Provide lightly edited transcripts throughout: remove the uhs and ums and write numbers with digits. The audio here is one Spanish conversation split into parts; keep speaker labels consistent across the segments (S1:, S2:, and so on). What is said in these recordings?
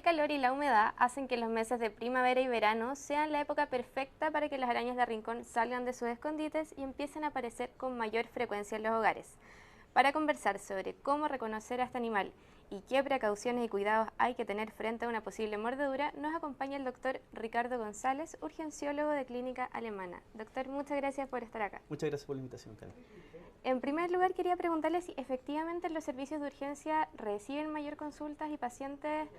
S1: calor y la humedad hacen que los meses de primavera y verano sean la época perfecta para que las arañas de rincón salgan de sus escondites y empiecen a aparecer con mayor frecuencia en los hogares. Para conversar sobre cómo reconocer a este animal y qué precauciones y cuidados hay que tener frente a una posible mordedura, nos acompaña el doctor Ricardo González, urgenciólogo de Clínica Alemana. Doctor, muchas gracias por estar acá.
S2: Muchas gracias por la invitación, Karen.
S1: En primer lugar, quería preguntarle si efectivamente los servicios de urgencia reciben mayor consultas y pacientes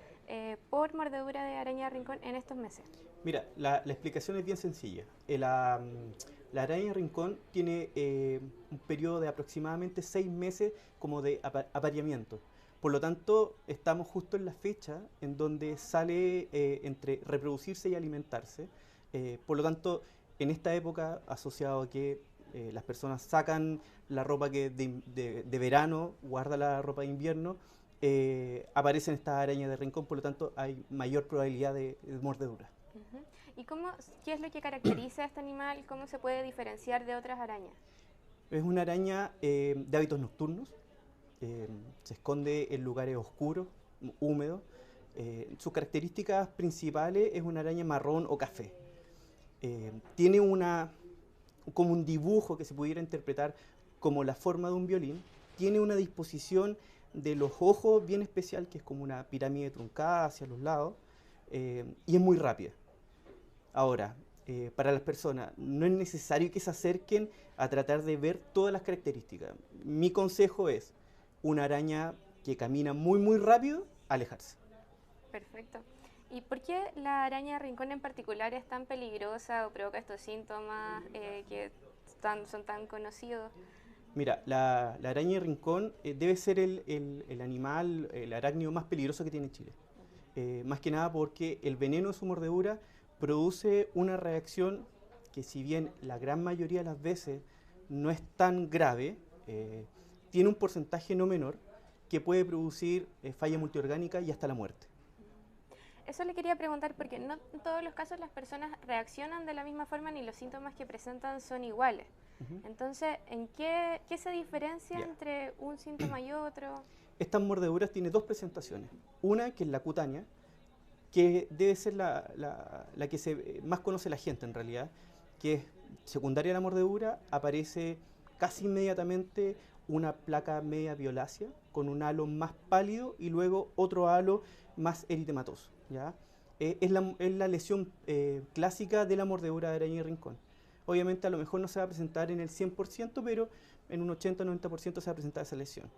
S1: por mordedura de araña de rincón en estos meses.
S2: Mira, la explicación es bien sencilla. La araña de rincón tiene un periodo de aproximadamente 6 meses como de apareamiento. Por lo tanto, estamos justo en la fecha en donde sale entre reproducirse y alimentarse. Por lo tanto, en esta época, asociado a que las personas sacan la ropa que de verano, guarda la ropa de invierno, aparecen estas arañas de rincón, por lo tanto hay mayor probabilidad de mordedura.
S1: ¿Y qué es lo que caracteriza a este animal? ¿Cómo se puede diferenciar de otras arañas?
S2: Es una araña de hábitos nocturnos, se esconde en lugares oscuros, húmedos. Sus características principales es una araña marrón o café. Tiene como un dibujo que se pudiera interpretar como la forma de un violín. Tiene una disposición de los ojos bien especial, que es como una pirámide truncada hacia los lados, y es muy rápida. Ahora, para las personas no es necesario que se acerquen a tratar de ver todas las características. Mi consejo es, una araña que camina muy rápido, alejarse.
S1: Perfecto. ¿Y por qué la araña de rincón en particular es tan peligrosa o provoca estos síntomas que son tan conocidos?
S2: Mira, la araña de rincón debe ser el animal, el arácnido más peligroso que tiene Chile. Más que nada porque el veneno de su mordedura produce una reacción que, si bien la gran mayoría de las veces no es tan grave, tiene un porcentaje no menor que puede producir falla multiorgánica y hasta la muerte.
S1: Eso le quería preguntar porque no en todos los casos las personas reaccionan de la misma forma ni los síntomas que presentan son iguales. Entonces, ¿en qué se diferencia entre un síntoma y otro?
S2: Estas mordeduras tienen dos presentaciones. Una, que es la cutánea, que debe ser la que más conoce la gente en realidad, que es secundaria a la mordedura, aparece casi inmediatamente una placa media violácea con un halo más pálido y luego otro halo más eritematoso. ¿Ya? Es la lesión clásica de la mordedura de araña de rincón. Obviamente a lo mejor no se va a presentar en el 100%, pero en un 80-90% se va a presentar esa lesión.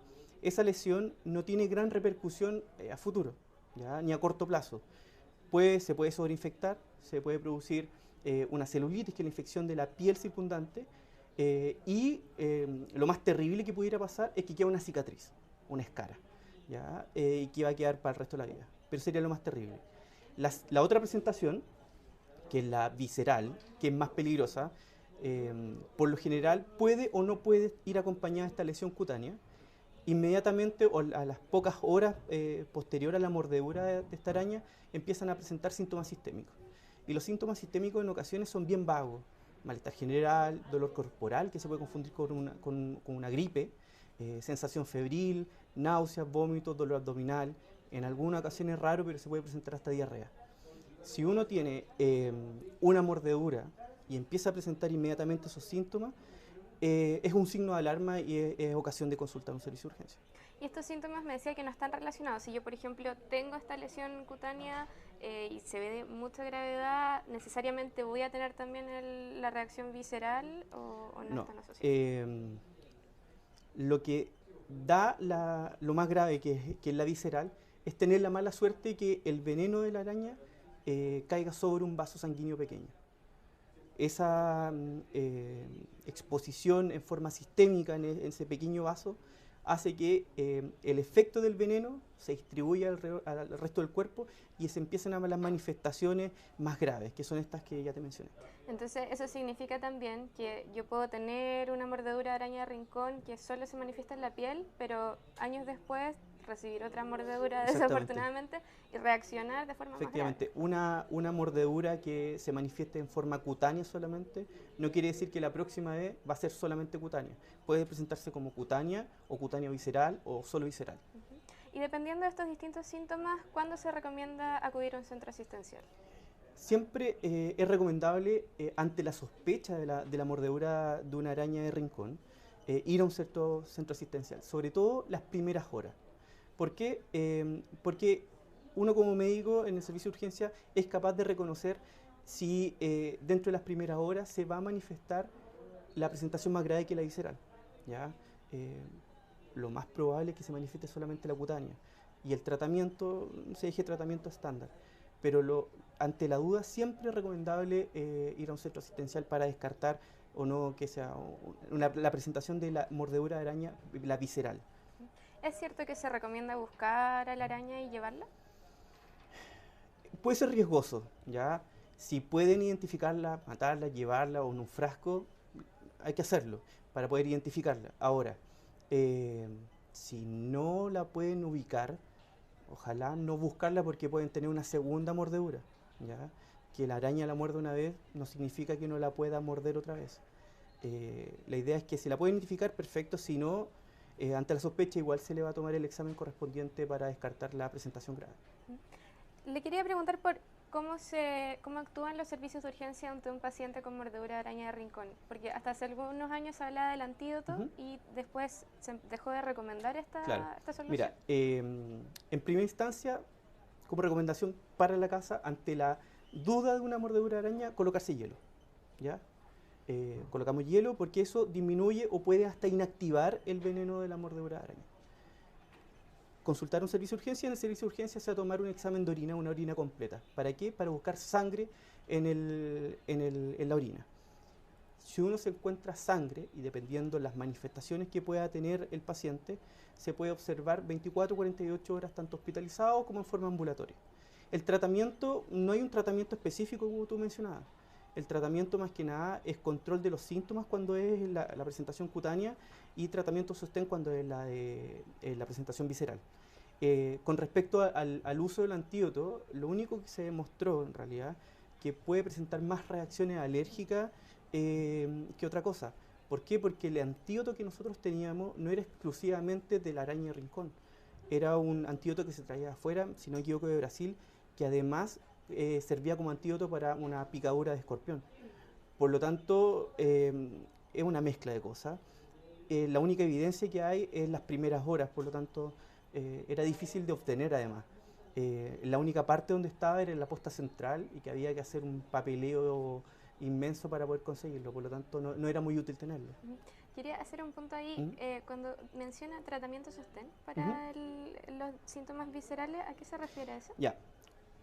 S2: Esa lesión no tiene gran repercusión a futuro, ¿ya? Ni a corto plazo. Se puede sobreinfectar, se puede producir una celulitis, que es la infección de la piel circundante, y lo más terrible que pudiera pasar es que queda una cicatriz, una escara, ¿ya? Y que va a quedar para el resto de la vida. Pero sería lo más terrible. La otra presentación, que es la visceral, que es más peligrosa, por lo general puede o no puede ir acompañada de esta lesión cutánea. Inmediatamente o a las pocas horas posterior a la mordedura de esta araña empiezan a presentar síntomas sistémicos. Y los síntomas sistémicos en ocasiones son bien vagos. Malestar general, dolor corporal, que se puede confundir con una gripe, sensación febril, náuseas, vómitos, dolor abdominal. En algunas ocasiones es raro, pero se puede presentar hasta diarrea. Si uno tiene una mordedura y empieza a presentar inmediatamente esos síntomas, es un signo de alarma y es ocasión de consultar un servicio de urgencia.
S1: Y estos síntomas me decía que no están relacionados. Si yo, por ejemplo, tengo esta lesión cutánea y se ve de mucha gravedad, ¿necesariamente voy a tener también la reacción visceral o no están asociados?
S2: Lo que da lo más grave, que es la visceral, es tener la mala suerte que el veneno de la araña caiga sobre un vaso sanguíneo pequeño. Esa exposición en forma sistémica en ese pequeño vaso hace que el efecto del veneno se distribuya al resto del cuerpo y se empiecen a ver las manifestaciones más graves, que son estas que ya te mencioné.
S1: Entonces, eso significa también que yo puedo tener una mordedura de araña de rincón que solo se manifiesta en la piel, pero años después recibir otra mordedura desafortunadamente y reaccionar de forma más grave.
S2: Efectivamente, una mordedura que se manifieste en forma cutánea solamente no quiere decir que la próxima vez va a ser solamente cutánea. Puede presentarse como cutánea o cutánea visceral o solo visceral.
S1: Y dependiendo de estos distintos síntomas, ¿cuándo se recomienda acudir a un centro asistencial?
S2: Siempre es recomendable, ante la sospecha de la mordedura de una araña de rincón, ir a un centro asistencial, sobre todo las primeras horas. ¿Por qué? Porque uno como médico en el servicio de urgencia es capaz de reconocer si dentro de las primeras horas se va a manifestar la presentación más grave que la visceral. ¿Ya? Lo más probable es que se manifieste solamente la cutánea y el tratamiento se deje tratamiento estándar. Pero ante la duda siempre es recomendable ir a un centro asistencial para descartar o no que sea la presentación de la mordedura de araña, la visceral.
S1: ¿Es cierto que se recomienda buscar a la araña y llevarla?
S2: Puede ser riesgoso, ¿ya? Si pueden identificarla, matarla, llevarla o en un frasco, hay que hacerlo para poder identificarla. Ahora, si no la pueden ubicar, ojalá no buscarla porque pueden tener una segunda mordedura, ¿ya? Que la araña la muerde una vez no significa que no la pueda morder otra vez. La idea es que si la pueden identificar, perfecto, si no, ante la sospecha igual se le va a tomar el examen correspondiente para descartar la presentación grave.
S1: Le quería preguntar por cómo actúan los servicios de urgencia ante un paciente con mordedura de araña de rincón, porque hasta hace algunos años se hablaba del antídoto y después se dejó de recomendar esta solución.
S2: Mira, en primera instancia, como recomendación para la casa, ante la duda de una mordedura de araña, colocarse hielo, ¿ya? Colocamos hielo porque eso disminuye o puede hasta inactivar el veneno de la mordedura de araña. Consultar un servicio de urgencia. En el servicio de urgencia se va a tomar un examen de orina, una orina completa. ¿Para qué? Para buscar sangre en la orina. Si uno se encuentra sangre, y dependiendo las manifestaciones que pueda tener el paciente, se puede observar 24 o 48 horas tanto hospitalizado como en forma ambulatoria. El tratamiento, no hay un tratamiento específico como tú mencionabas. El tratamiento más que nada es control de los síntomas cuando es la presentación cutánea y tratamiento sostén cuando es la presentación visceral. Con respecto al uso del antídoto, lo único que se demostró en realidad que puede presentar más reacciones alérgicas que otra cosa. ¿Por qué? Porque el antídoto que nosotros teníamos no era exclusivamente de la araña de rincón. Era un antídoto que se traía afuera, si no me equivoco, de Brasil, que además servía como antídoto para una picadura de escorpión. Por lo tanto, es una mezcla de cosas. La única evidencia que hay es las primeras horas, por lo tanto, era difícil de obtener además. La única parte donde estaba era en la posta central y que había que hacer un papeleo inmenso para poder conseguirlo, por lo tanto no era muy útil tenerlo.
S1: Quería hacer un punto ahí, cuando menciona tratamiento sostén para los síntomas viscerales, ¿a qué se refiere eso?
S2: Ya,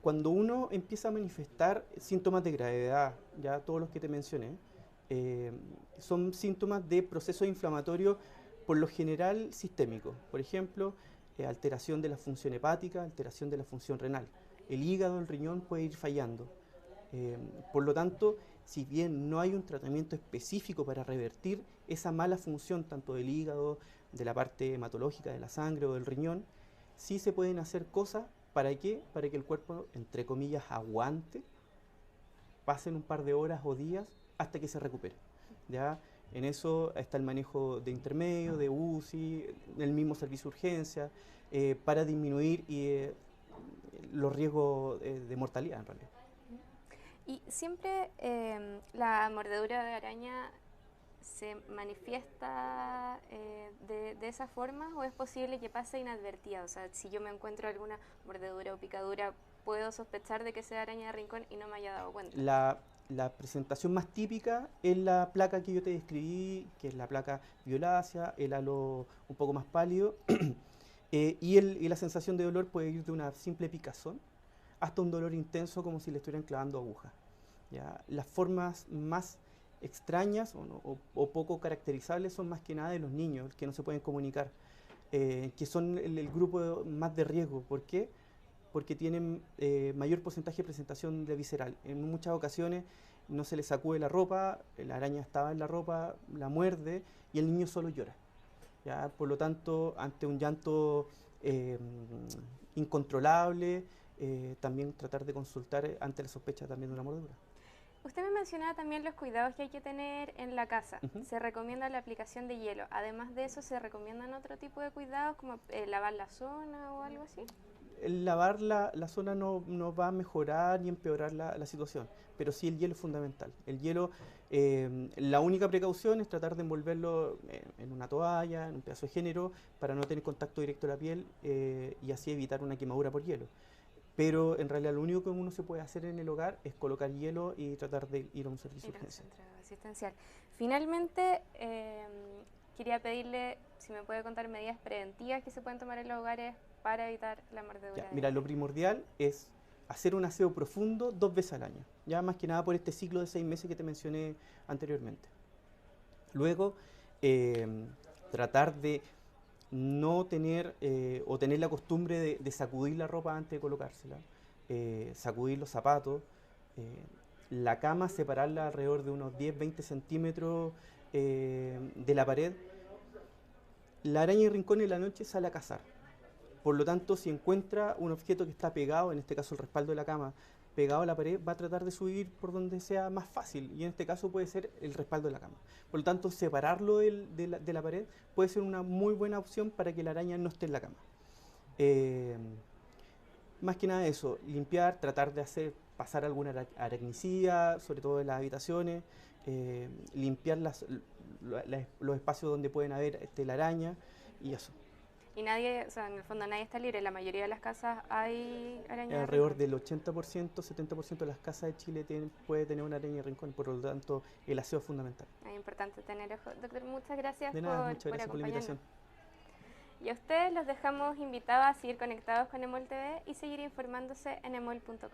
S2: cuando uno empieza a manifestar síntomas de gravedad, ya todos los que te mencioné, son síntomas de proceso inflamatorio por lo general sistémico. Por ejemplo, alteración de la función hepática, alteración de la función renal. El hígado, el riñón puede ir fallando. Por lo tanto, si bien no hay un tratamiento específico para revertir esa mala función tanto del hígado, de la parte hematológica de la sangre o del riñón, sí se pueden hacer cosas. ¿Para qué? Para que el cuerpo, entre comillas, aguante, pasen un par de horas o días hasta que se recupere. ¿Ya? En eso está el manejo de intermedio, de UCI, el mismo servicio de urgencia, para disminuir los riesgos de mortalidad en realidad.
S1: ¿Y siempre la mordedura de araña se manifiesta de esa forma o es posible que pase inadvertida? O sea, si yo me encuentro alguna mordedura o picadura, ¿puedo sospechar de que sea araña de rincón y no me haya dado cuenta?
S2: La presentación más típica es la placa que yo te describí, que es la placa violácea, el halo un poco más pálido, y la sensación de dolor puede ir de una simple picazón hasta un dolor intenso como si le estuvieran clavando agujas. ¿Ya? Las formas más extrañas o poco caracterizables son más que nada de los niños, que no se pueden comunicar, que son el grupo más de riesgo. ¿Por qué? Porque tienen mayor porcentaje de presentación de visceral. En muchas ocasiones no se le sacude la ropa, la araña estaba en la ropa, la muerde y el niño solo llora. ¿Ya? Por lo tanto, ante un llanto incontrolable, también tratar de consultar ante la sospecha también de una mordedura.
S1: Usted me mencionaba también los cuidados que hay que tener en la casa.
S2: Ujú.
S1: Se recomienda la aplicación de hielo. Además de eso, ¿se recomiendan otro tipo de cuidados como lavar la zona o algo así?
S2: El lavar la zona no va a mejorar ni empeorar la situación, pero sí el hielo es fundamental. El hielo, la única precaución es tratar de envolverlo en una toalla, en un pedazo de género, para no tener contacto directo a la piel y así evitar una quemadura por hielo. Pero en realidad lo único que uno se puede hacer en el hogar es colocar hielo y tratar de ir a un servicio de
S1: Ir a un
S2: urgencia.
S1: centro asistencial. Finalmente, quería pedirle si me puede contar medidas preventivas que se pueden tomar en los hogares para evitar la mordedura
S2: Ya,
S1: de
S2: mira, lo
S1: abeja.
S2: primordial es hacer un aseo profundo 2 veces al año, ya más que nada por este ciclo de 6 meses que te mencioné anteriormente. Luego, eh, tratar de no tener o tener la costumbre de sacudir la ropa antes de colocársela, sacudir los zapatos, eh, la cama separarla alrededor de unos 10-20 centímetros de la pared. La araña y rincón en la noche sale a cazar. Por lo tanto, si encuentra un objeto que está pegado, en este caso el respaldo de la cama, pegado a la pared, va a tratar de subir por donde sea más fácil. Y en este caso puede ser el respaldo de la cama. Por lo tanto, separarlo de la pared puede ser una muy buena opción para que la araña no esté en la cama. Eh, Más que nada eso, limpiar, tratar de hacer pasar alguna aracnicida, sobre todo en las habitaciones, limpiar los espacios donde pueden haber telaraña y eso.
S1: Y nadie, o sea, en el fondo nadie está libre. En la mayoría de las casas hay arañas de
S2: Alrededor
S1: rincón.
S2: del 80%, 70% de las casas de Chile puede tener una araña de rincón, por lo tanto el aseo es fundamental.
S1: Es importante tener ojo. Doctor, muchas gracias
S2: De nada, muchas
S1: por
S2: gracias por la
S1: acompañarnos.
S2: invitación.
S1: Y a ustedes los dejamos invitados a seguir conectados con Emol TV y seguir informándose en emol.com.